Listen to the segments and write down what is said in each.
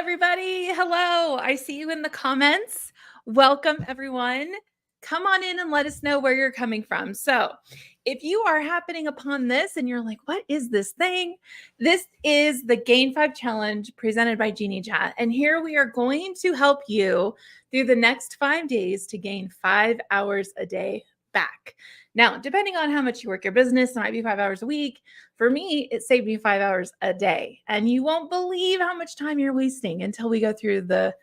everybody. Hello. I see you in the comments. Welcome, everyone. Come on in and let us know where you're coming from. So, if you are happening upon this and you're like, what is this thing? This is the Gain 5 Challenge presented by Genie Chat. And here we are going to help you through the next 5 days to gain 5 hours a day back. Now, depending on how much you work your business, it might be 5 hours a week. For me, it saved me 5 hours a day. And you won't believe how much time you're wasting until we go through the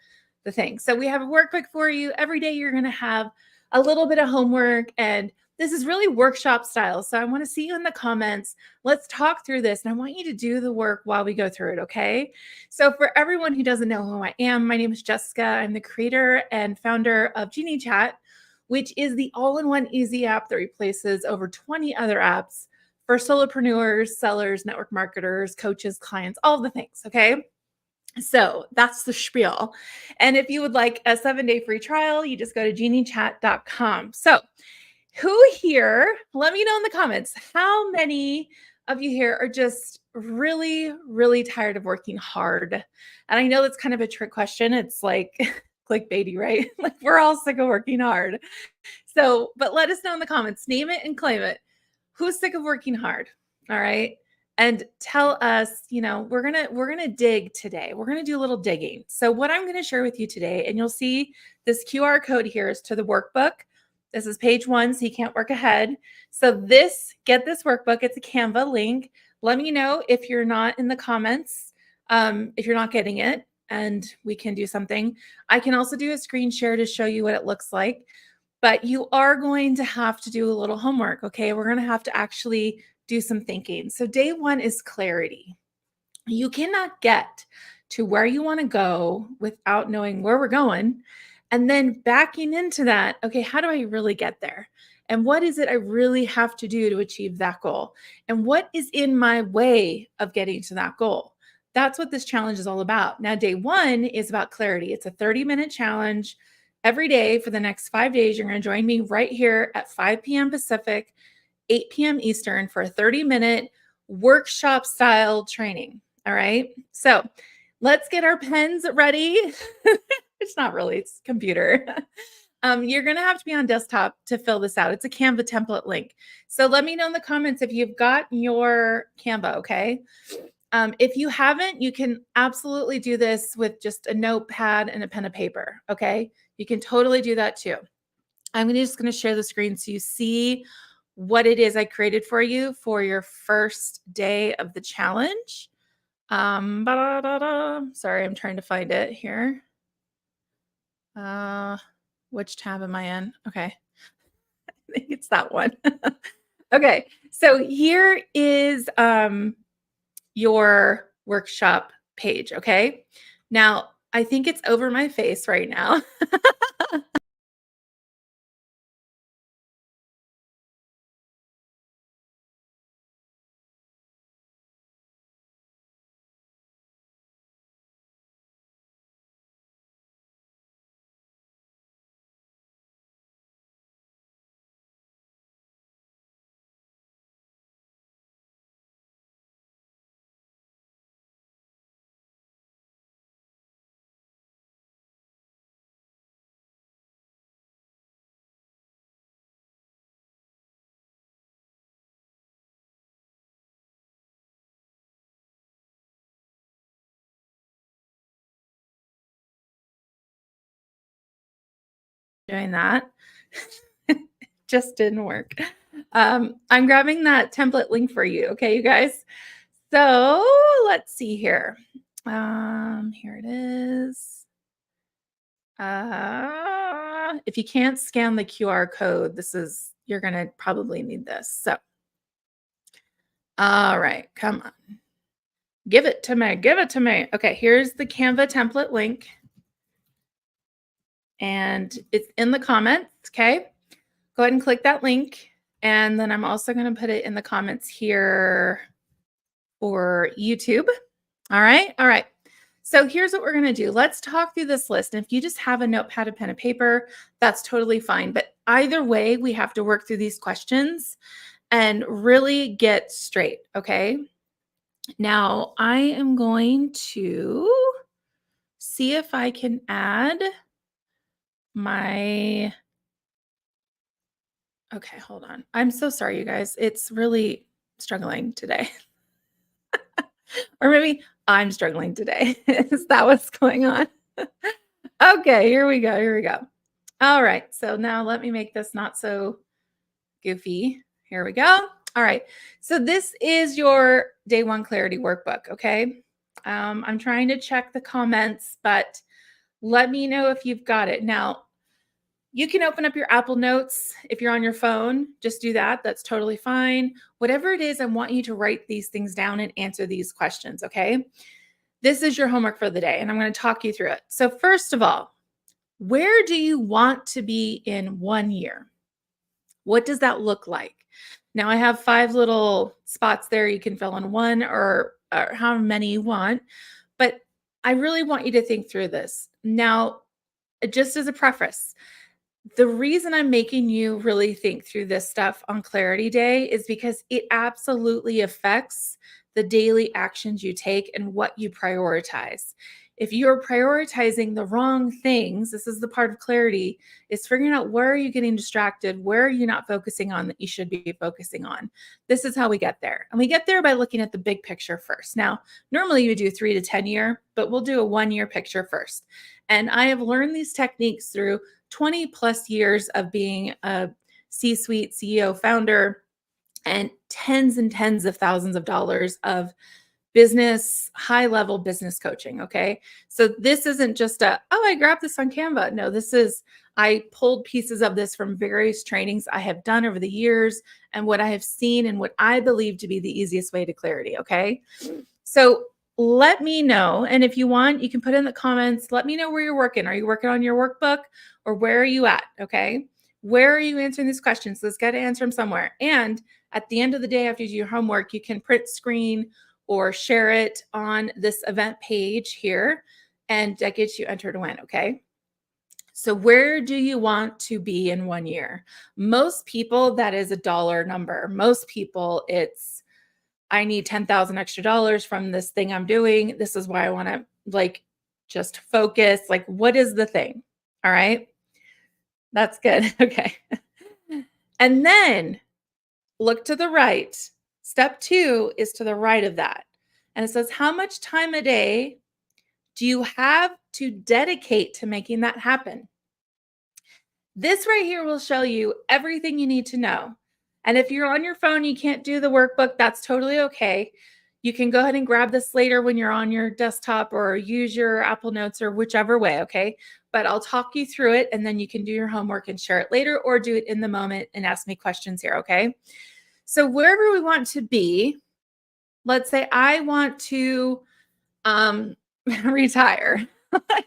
thing. So we have a workbook for you. Every day you're going to have a little bit of homework, and this is really workshop style. So I want to see you in the comments. Let's talk through this. And I want you to do the work while we go through it. Okay. So for everyone who doesn't know who I am, my name is Jessica. I'm the creator and founder of Genie Chat, which is the all-in-one easy app that replaces over 20 other apps for solopreneurs, sellers, network marketers, coaches, clients, all the things. Okay. So that's the spiel. And if you would like a 7-day free trial, you just go to geniechat.com. So who here, let me know in the comments, how many of you here are just really, really tired of working hard? And I know that's kind of a trick question. It's like clickbaity, right? Like we're all sick of working hard. So, but let us know in the comments, name it and claim it. Who's sick of working hard? All right. And tell us, we're going to dig today. We're going to do a little digging. So what I'm going to share with you today, and you'll see this QR code here is to the workbook. This is page 1, so you can't work ahead. So get this workbook. It's a Canva link. Let me know if you're not in the comments, if you're not getting it, and we can do something. I can also do a screen share to show you what it looks like. But you are going to have to do a little homework, okay? We're going to have to actually do some thinking. So day 1 is clarity. You cannot get to where you want to go without knowing where we're going. And then backing into that, okay, how do I really get there? And what is it I really have to do to achieve that goal? And what is in my way of getting to that goal? That's what this challenge is all about. Now, day 1 is about clarity. It's a 30-minute challenge. Every day for the next 5 days, you're going to join me right here at 5 p.m. Pacific, 8 p.m. Eastern for a 30-minute workshop style training. All right. So let's get our pens ready. It's not really, it's computer. You're going to have to be on desktop to fill this out. It's a Canva template link. So let me know in the comments if you've got your Canva. Okay. If you haven't, you can absolutely do this with just a notepad and a pen and paper. Okay. You can totally do that too. I'm just going to share the screen so you see what it is I created for you for your first day of the challenge. Sorry, I'm trying to find it here. Which tab am I in? Okay. I think it's that one. Okay. So here is your workshop page. Okay. Now, I think it's over my face right now. Doing that. Just didn't work. I'm grabbing that template link for you. Okay, you guys. So let's see here. Here it is. If you can't scan the QR code, you're going to probably need this. So, all right, come on. Give it to me. Give it to me. Okay, here's the Canva template link. And it's in the comments. Okay. Go ahead and click that link. And then I'm also going to put it in the comments here for YouTube. All right. All right. So here's what we're going to do. Let's talk through this list. And if you just have a notepad, a pen, and paper, that's totally fine. But either way, we have to work through these questions and really get straight. Okay. Now I am going to see if I can add my. Okay, hold on. I'm so sorry, you guys. It's really struggling today. Or maybe I'm struggling today. Is that what's going on? Okay, here we go. Here we go. All right. So now let me make this not so goofy. Here we go. All right. So this is your day one clarity workbook. Okay. I'm trying to check the comments, but let me know if you've got it. Now, you can open up your Apple Notes if you're on your phone. Just do that. That's totally fine. Whatever it is, I want you to write these things down and answer these questions. Okay. This is your homework for the day, and I'm going to talk you through it. So, first of all, where do you want to be in 1 year? What does that look like? Now, I have 5 little spots there. You can fill in one or how many you want, but I really want you to think through this. Now, just as a preface, the reason I'm making you really think through this stuff on Clarity Day is because it absolutely affects the daily actions you take and what you prioritize. If you're prioritizing the wrong things, this is the part of clarity, is figuring out where are you getting distracted, where are you not focusing on that you should be focusing on. This is how we get there. And we get there by looking at the big picture first. Now, normally you would do 3 to 10 year, but we'll do a 1 year picture first. And I have learned these techniques through 20 plus years of being a C-suite CEO founder and tens of thousands of dollars of business, high level business coaching. Okay. So this isn't just I grabbed this on Canva. No, I pulled pieces of this from various trainings I have done over the years and what I have seen and what I believe to be the easiest way to clarity. Okay. So let me know. And if you want, you can put in the comments, let me know where you're working. Are you working on your workbook or where are you at? Okay. Where are you answering these questions? Let's get to answer them somewhere. And at the end of the day, after you do your homework, you can print screen or share it on this event page here. And that gets you entered to win. Okay. So where do you want to be in 1 year? Most people, that is a dollar number. Most people, it's I need 10,000 extra dollars from this thing I'm doing. This is why I want to just focus. Like, what is the thing? All right. That's good. Okay. And then look to the right. Step 2 is to the right of that. And it says, how much time a day do you have to dedicate to making that happen? This right here will show you everything you need to know. And if you're on your phone, you can't do the workbook, that's totally okay. You can go ahead and grab this later when you're on your desktop or use your Apple Notes or whichever way, okay? But I'll talk you through it and then you can do your homework and share it later or do it in the moment and ask me questions here, okay? So wherever we want to be, let's say I want to retire.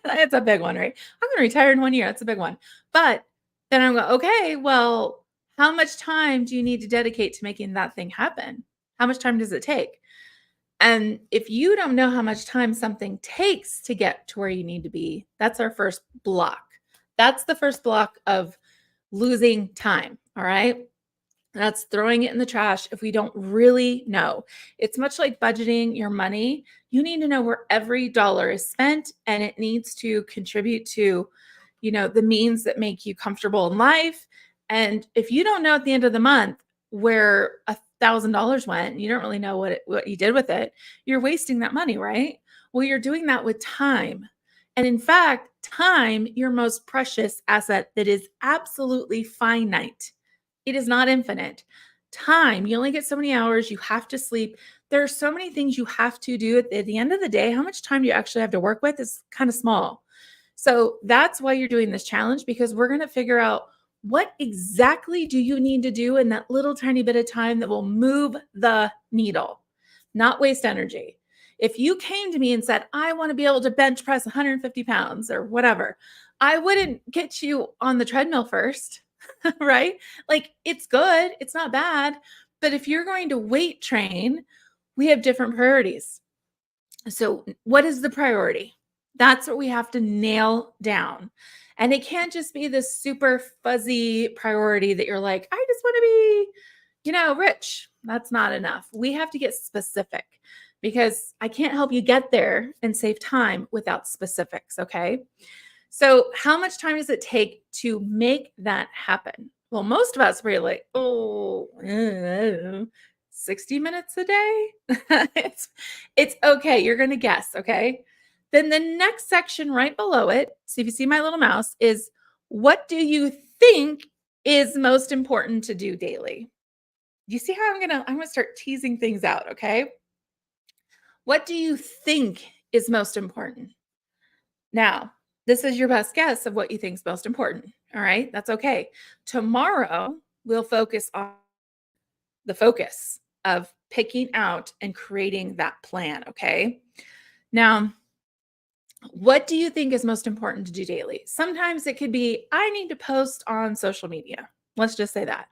It's a big one, right? I'm going to retire in 1 year. That's a big one. But then I'm going, okay, well, how much time do you need to dedicate to making that thing happen? How much time does it take? And if you don't know how much time something takes to get to where you need to be, that's our first block. That's the first block of losing time. All right. That's throwing it in the trash if we don't really know. It's much like budgeting your money. You need to know where every dollar is spent and it needs to contribute to, the means that make you comfortable in life. And if you don't know at the end of the month where $1,000 went, you don't really know what you did with it, you're wasting that money, right? Well, you're doing that with time. And in fact, time, your most precious asset that is absolutely finite. It is not infinite. Time, you only get so many hours, you have to sleep. There are so many things you have to do at the end of the day. How much time do you actually have to work with is kind of small. So that's why you're doing this challenge, because we're going to figure out what exactly do you need to do in that little tiny bit of time that will move the needle, not waste energy. If you came to me and said, I want to be able to bench press 150 pounds or whatever, I wouldn't get you on the treadmill first. Right? Like it's good, it's not bad. But if you're going to weight train, we have different priorities. So, what is the priority? That's what we have to nail down. And it can't just be this super fuzzy priority that you're like, I just want to be, Rich, that's not enough. We have to get specific because I can't help you get there and save time without specifics. Okay. So, how much time does it take to make that happen? Well, most of us were like, oh, 60 minutes a day. it's okay. You're going to guess. Okay. Then the next section right below it, so if you see my little mouse, is what do you think is most important to do daily? You see how I'm gonna start teasing things out, okay? What do you think is most important? Now, this is your best guess of what you think is most important. All right, that's okay. Tomorrow, we'll focus on the focus of picking out and creating that plan. Okay. Now, what do you think is most important to do daily? Sometimes it could be, I need to post on social media. Let's just say that.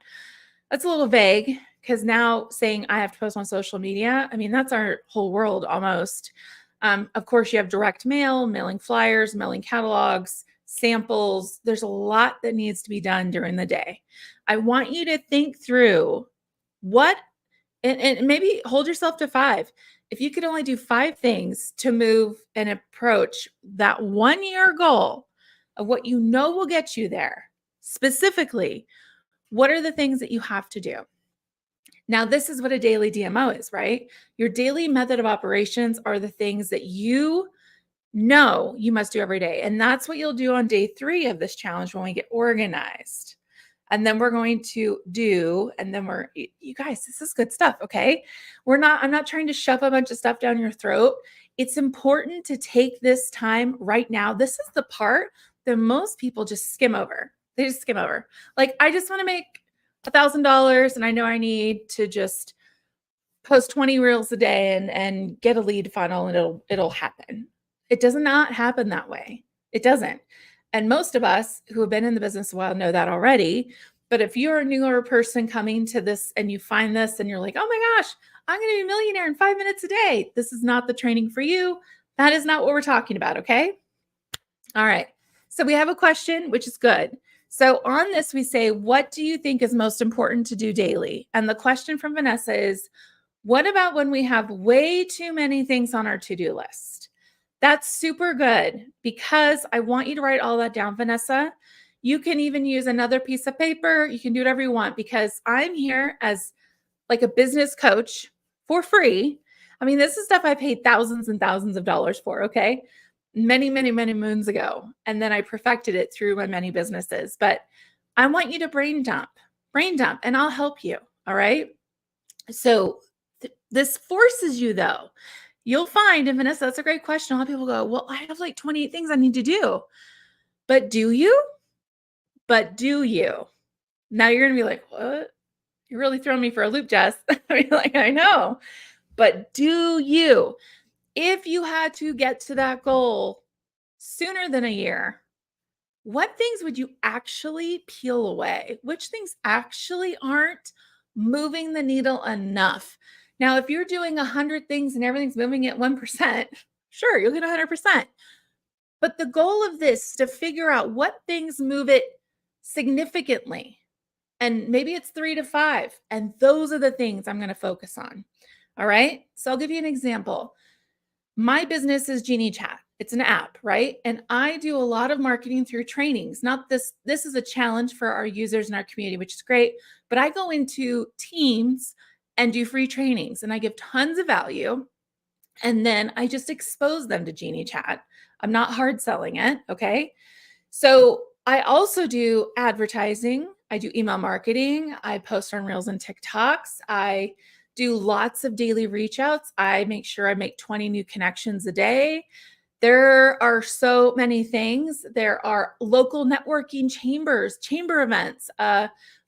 That's a little vague because now saying I have to post on social media, I mean, that's our whole world almost. Of course, you have direct mail, mailing flyers, mailing catalogs, samples. There's a lot that needs to be done during the day. I want you to think through what, and maybe hold yourself to 5. If you could only do 5 things to move and approach that 1-year goal of what you know will get you there, specifically, what are the things that you have to do? Now, this is what a daily DMO is, right? Your daily method of operations are the things that you know you must do every day. And that's what you'll do on day 3 of this challenge when we get organized. And then we're going to do, and then you guys, this is good stuff, okay? I'm not trying to shove a bunch of stuff down your throat. It's important to take this time right now. This is the part that most people just skim over. They just skim over. Like, I just want to make $1,000 and I know I need to just post 20 reels a day and get a lead funnel and it'll happen. It does not happen that way. It doesn't. And most of us who have been in the business a while know that already. But if you're a newer person coming to this and you find this and you're like, oh my gosh, I'm going to be a millionaire in 5 minutes a day. This is not the training for you. That is not what we're talking about. Okay. All right. So we have a question, which is good. So on this, we say, what do you think is most important to do daily? And the question from Vanessa is, what about when we have way too many things on our to-do list? That's super good because I want you to write all that down, Vanessa. You can even use another piece of paper. You can do whatever you want because I'm here as like a business coach for free. I mean, this is stuff I paid thousands and thousands of dollars for, okay? Many, many, many moons ago. And then I perfected it through my many businesses. But I want you to brain dump, and I'll help you. All right. So this forces you, though. You'll find, and Vanessa, that's a great question. A lot of people go, well, I have like 28 things I need to do. But do you? Now you're going to be like, what? You're really throwing me for a loop, Jess. I know. But do you? If you had to get to that goal sooner than a year, what things would you actually peel away? Which things actually aren't moving the needle enough? Now, if you're doing 100 things and everything's moving at 1%, sure, you'll get 100%. But the goal of this is to figure out what things move it significantly. And maybe it's 3 to 5. And those are the things I'm going to focus on. All right. So I'll give you an example. My business is Genie Chat. It's an app, right? And I do a lot of marketing through trainings. Not this is a challenge for our users in our community, which is great. But I go into teams and do free trainings and I give tons of value. And then I just expose them to Genie Chat. I'm not hard selling it. Okay. So I also do advertising. I do email marketing. I post on Reels and TikToks. I do lots of daily reach outs. I make sure I make 20 new connections a day. There are so many things. There are local networking chambers, chamber events,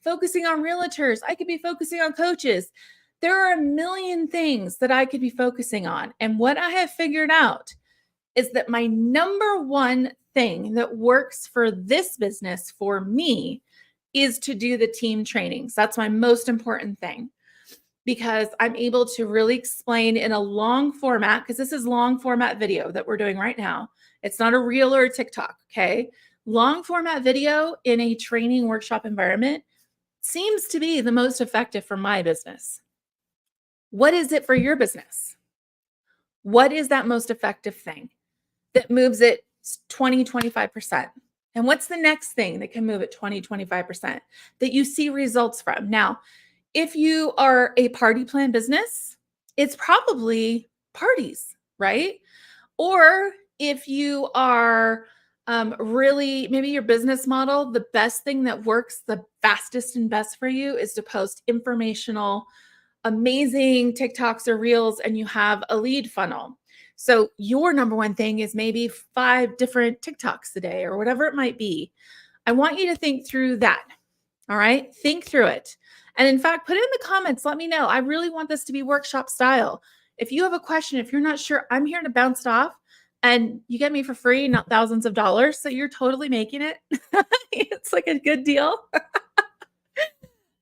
focusing on realtors. I could be focusing on coaches. There are a million things that I could be focusing on. And what I have figured out is that my number one thing that works for this business for me is to do the team trainings. That's my most important thing because I'm able to really explain in a long format, because this is long format video that we're doing right now. It's not a reel or a TikTok, okay? Long format video in a training workshop environment seems to be the most effective for my business. What is it for your business? What is that most effective thing that moves it 20, 25%? And what's the next thing that can move it 20, 25% that you see results from? Now, if you are a party plan business, it's probably parties, right? Or if you are really, maybe your business model, the best thing that works the fastest and best for you is to post informational, amazing TikToks or Reels, and you have a lead funnel. So your number one thing is maybe 5 different TikToks a day or whatever it might be. I want you to think through that. All right. Think through it. And in fact, put it in the comments. Let me know. I really want this to be workshop style. If you have a question, if you're not sure, I'm here to bounce it off, and you get me for free, not thousands of dollars. So you're totally making it. It's like a good deal.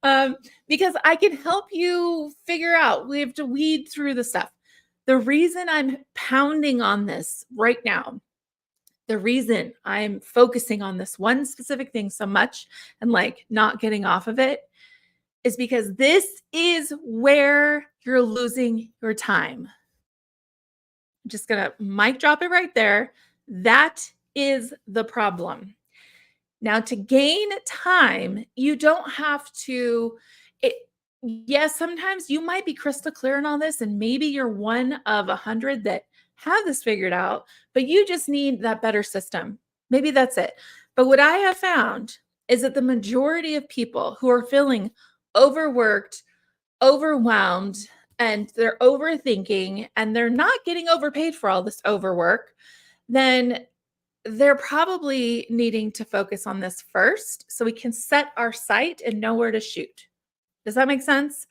Because I can help you figure out. We have to weed through the stuff. The reason I'm pounding on this right now, the reason I'm focusing on this one specific thing so much and like not getting off of it is because this is where you're losing your time. I'm just going to mic drop it right there. That is the problem. Now, to gain time, you don't have to. Yes, sometimes you might be crystal clear on all this, and maybe you're one of 100 that have this figured out, but you just need that better system. Maybe that's it. But what I have found is that the majority of people who are feeling overworked, overwhelmed, and they're overthinking, and they're not getting overpaid for all this overwork, then they're probably needing to focus on this first so we can set our sight and know where to shoot. Does that make sense?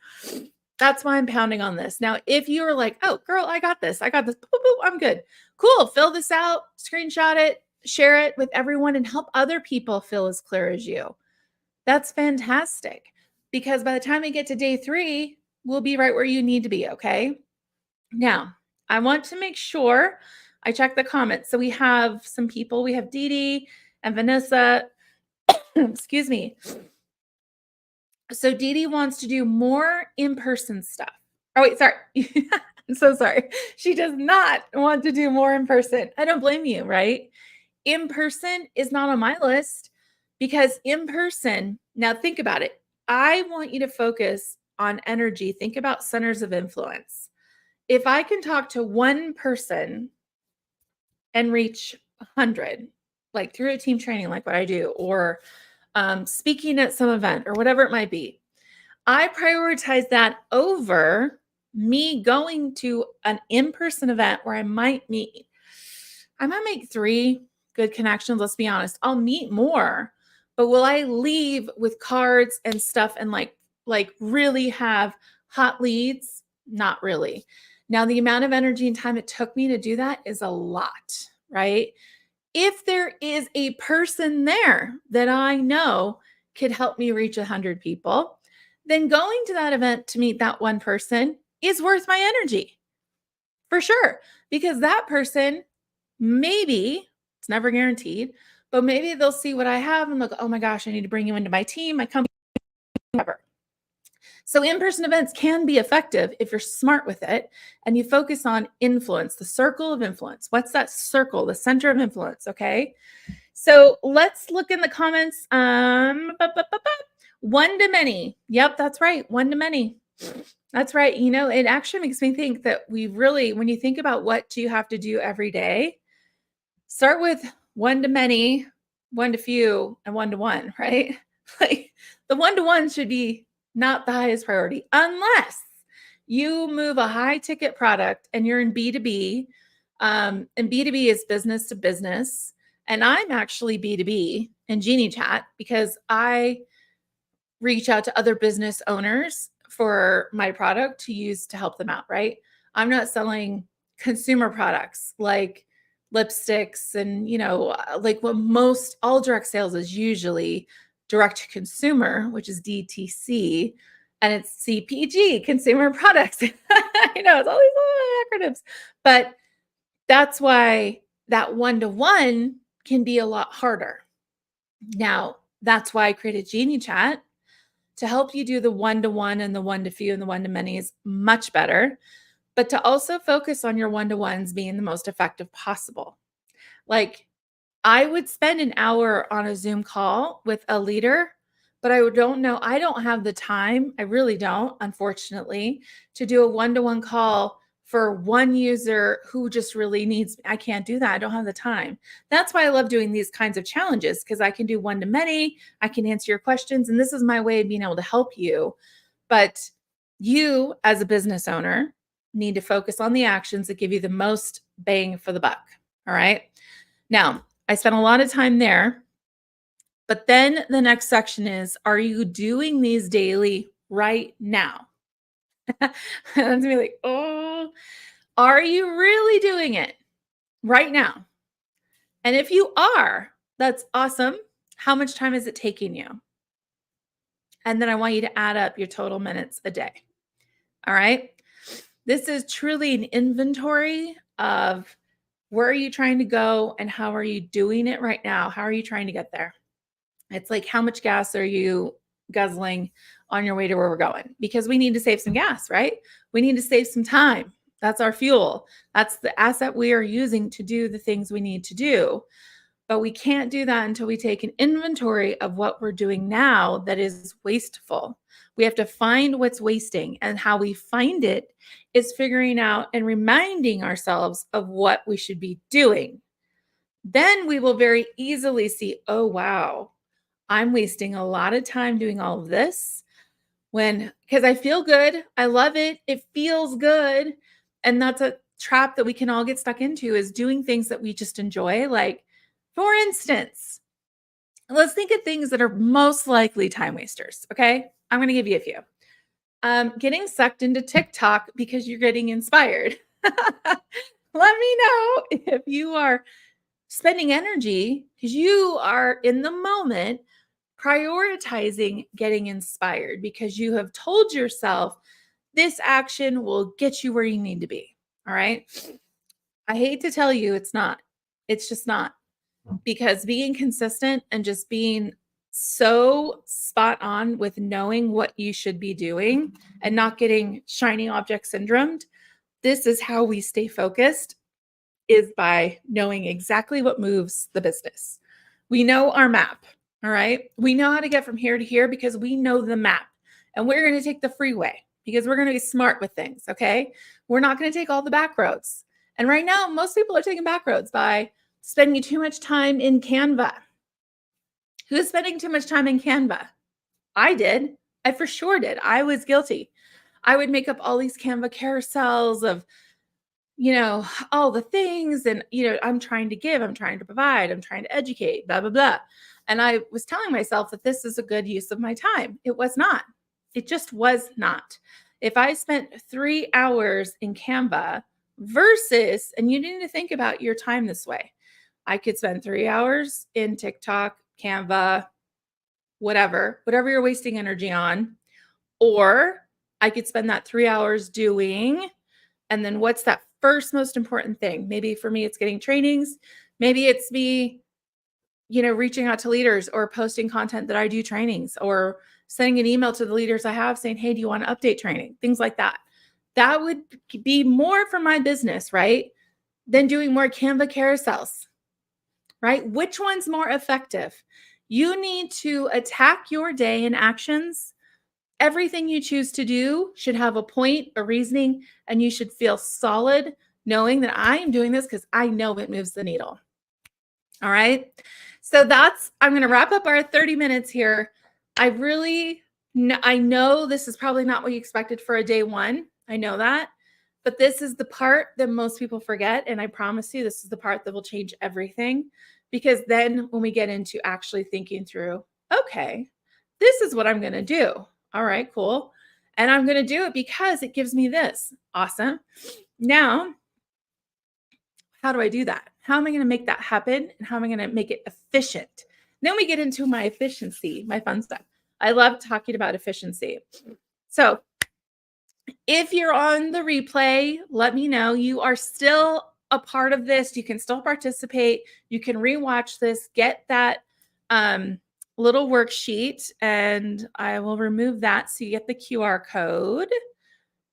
That's why I'm pounding on this. Now, if you're like, oh, girl, I got this. Boop, boop, I'm good. Cool. Fill this out, screenshot it, share it with everyone, and help other people feel as clear as you. That's fantastic, because by the time we get to day 3, we'll be right where you need to be. Okay. Now, I want to make sure I check the comments. So we have some people. We have Dee Dee and Vanessa. Excuse me. So Dee Dee wants to do more in-person stuff. Oh, wait, sorry. I'm so sorry. She does not want to do more in person. I don't blame you, right? In person is not on my list, because in person, now think about it. I want you to focus on energy. Think about centers of influence. If I can talk to one person and reach 100, like through a team training, like what I do, or speaking at some event or whatever it might be, I prioritize that over me going to an in-person event where I might make 3 good connections. Let's be honest. I'll meet more, but will I leave with cards and stuff and like really have hot leads? Not really. Now, the amount of energy and time it took me to do that is a lot, right? If there is a person there that I know could help me reach 100 people, then going to that event to meet that one person is worth my energy for sure. Because that person, maybe, it's never guaranteed, but maybe they'll see what I have and look, oh my gosh, I need to bring you into my team, my company, whatever. So in-person events can be effective if you're smart with it and you focus on influence, the circle of influence. What's that circle? The center of influence, okay? So let's look in the comments. One to many. Yep, that's right. One to many. That's right. You know, it actually makes me think that we really, when you think about what do you have to do every day, start with one to many, one to few, and one to one, right? Like the one to one should be not the highest priority, unless you move a high ticket product and you're in B2B. And B2B is business to business. And I'm actually B2B in Genie Chat because I reach out to other business owners for my product to use to help them out, right? I'm not selling consumer products like lipsticks and, like what most all direct sales is usually direct to consumer, which is DTC, and it's CPG, consumer products. I know it's all these little acronyms, but that's why that one-to-one can be a lot harder. Now, that's why I created Genie Chat, to help you do the one-to-one and the one-to-few and the one-to-manys much better, but to also focus on your one-to-ones being the most effective possible. Like, I would spend an hour on a Zoom call with a leader, but I don't know, I don't have the time, I really don't, unfortunately, to do a one-to-one call for one user who just really needs, I can't do that. I don't have the time. That's why I love doing these kinds of challenges, because I can do one to many, I can answer your questions, and this is my way of being able to help you. But you, as a business owner, need to focus on the actions that give you the most bang for the buck. All right. Now, I spent a lot of time there, but then the next section is, are you doing these daily right now? That's me like, oh, are you really doing it right now? And if you are, that's awesome. How much time is it taking you? And then I want you to add up your total minutes a day. All right. This is truly an inventory of where are you trying to go and how are you doing it right now? How are you trying to get there? It's like, how much gas are you guzzling on your way to where we're going? Because we need to save some gas, right? We need to save some time. That's our fuel. That's the asset we are using to do the things we need to do. But we can't do that until we take an inventory of what we're doing now that is wasteful. We have to find what's wasting, and how we find it is figuring out and reminding ourselves of what we should be doing. Then we will very easily see, oh, wow, I'm wasting a lot of time doing all of this because I feel good. I love it. It feels good. And that's a trap that we can all get stuck into, is doing things that we just enjoy. Like, for instance, let's think of things that are most likely time wasters. Okay. I'm going to give you a few. Getting sucked into TikTok because you're getting inspired. Let me know if you are spending energy because you are in the moment prioritizing getting inspired because you have told yourself this action will get you where you need to be. All right. I hate to tell you, it's not. It's just not. Because being consistent and just being so spot on with knowing what you should be doing and not getting shiny object syndrome, this is how we stay focused, is by knowing exactly what moves the business. We know our map. All right. We know how to get from here to here because we know the map, and we're going to take the freeway because we're going to be smart with things. Okay. We're not going to take all the back roads. And right now, most people are taking back roads by spending too much time in Canva. Who's spending too much time in Canva? I did. I for sure did. I was guilty. I would make up all these Canva carousels of, all the things. And, I'm trying to give, I'm trying to provide, I'm trying to educate, blah, blah, blah. And I was telling myself that this is a good use of my time. It was not. It just was not. If I spent 3 hours in Canva versus, and you need to think about your time this way. I could spend 3 hours in TikTok, Canva, whatever you're wasting energy on, or I could spend that 3 hours doing, and then what's that first most important thing? Maybe for me, it's getting trainings. Maybe it's me, reaching out to leaders or posting content that I do trainings, or sending an email to the leaders I have saying, hey, do you want to update training? Things like that. That would be more for my business, right? Than doing more Canva carousels, right? Which one's more effective? You need to attack your day in actions. Everything you choose to do should have a point, a reasoning, and you should feel solid knowing that I am doing this because I know it moves the needle. All right. So I'm going to wrap up our 30 minutes here. I know this is probably not what you expected for a day one. I know that. But this is the part that most people forget. And I promise you, this is the part that will change everything. Because then when we get into actually thinking through, okay, this is what I'm going to do. All right, cool. And I'm going to do it because it gives me this. Awesome. Now, how do I do that? How am I going to make that happen? And how am I going to make it efficient? Then we get into my efficiency, my fun stuff. I love talking about efficiency. So if you're on the replay, let me know. You are still a part of this. You can still participate. You can rewatch this, get that little worksheet, and I will remove that so you get the QR code.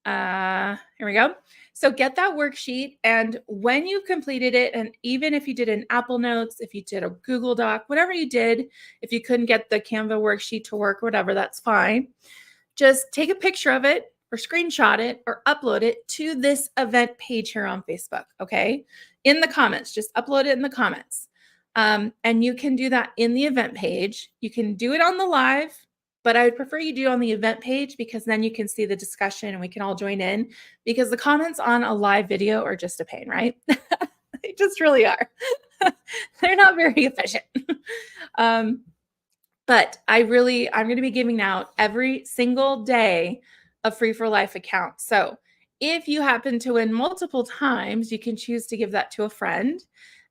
Here we go. So get that worksheet, and when you completed it, and even if you did an Apple Notes, if you did a Google Doc, whatever you did, if you couldn't get the Canva worksheet to work, whatever, that's fine. Just take a picture of it or screenshot it or upload it to this event page here on Facebook, okay? In the comments, just upload it in the comments. And you can do that in the event page. You can do it on the live, but I would prefer you do it on the event page because then you can see the discussion and we can all join in, because the comments on a live video are just a pain, right? They just really are. They're not very efficient. But I'm going to be giving out every single day a Free for Life account. So if you happen to win multiple times, you can choose to give that to a friend.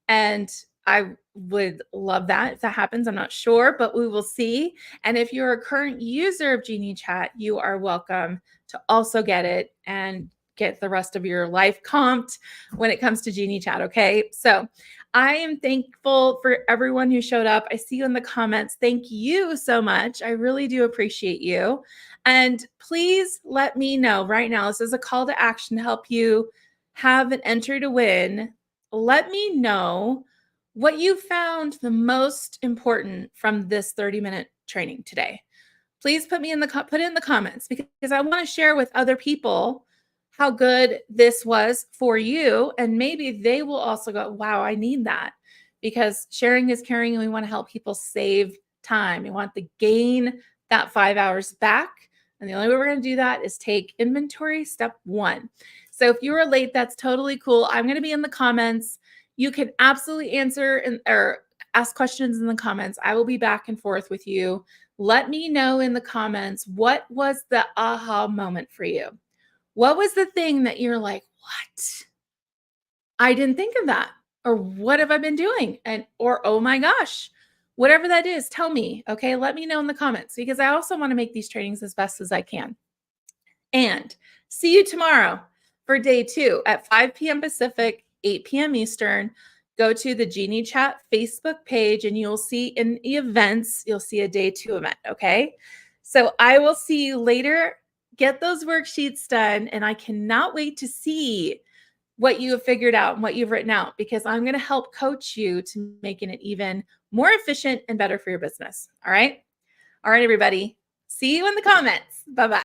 And I would love that if that happens. I'm not sure, but we will see. And if you're a current user of Genie Chat, you are welcome to also get it and get the rest of your life comped when it comes to Genie Chat. Okay. So I am thankful for everyone who showed up. I see you in the comments. Thank you so much. I really do appreciate you. And please let me know right now. This is a call to action to help you have an enter to win. Let me know what you found the most important from this 30-minute training today. Please put it in the comments, because I want to share with other people how good this was for you. And maybe they will also go, wow, I need that, because sharing is caring and we want to help people save time. We want to gain that 5 hours back. And the only way we're going to do that is take inventory, step 1. So if you were late, that's totally cool. I'm going to be in the comments. You can absolutely answer or ask questions in the comments. I will be back and forth with you. Let me know in the comments, what was the aha moment for you? What was the thing that you're like, what? I didn't think of that. Or what have I been doing? Or, oh my gosh, whatever that is, tell me. Okay. Let me know in the comments, because I also want to make these trainings as best as I can. And see you tomorrow for day 2 at 5 p.m. Pacific, 8 p.m. Eastern. Go to the Genie Chat Facebook page and you'll see in the events, you'll see a day 2 event. Okay. So I will see you later. Get those worksheets done. And I cannot wait to see what you have figured out and what you've written out, because I'm going to help coach you to making it even more efficient and better for your business. All right. All right, everybody. See you in the comments. Bye-bye.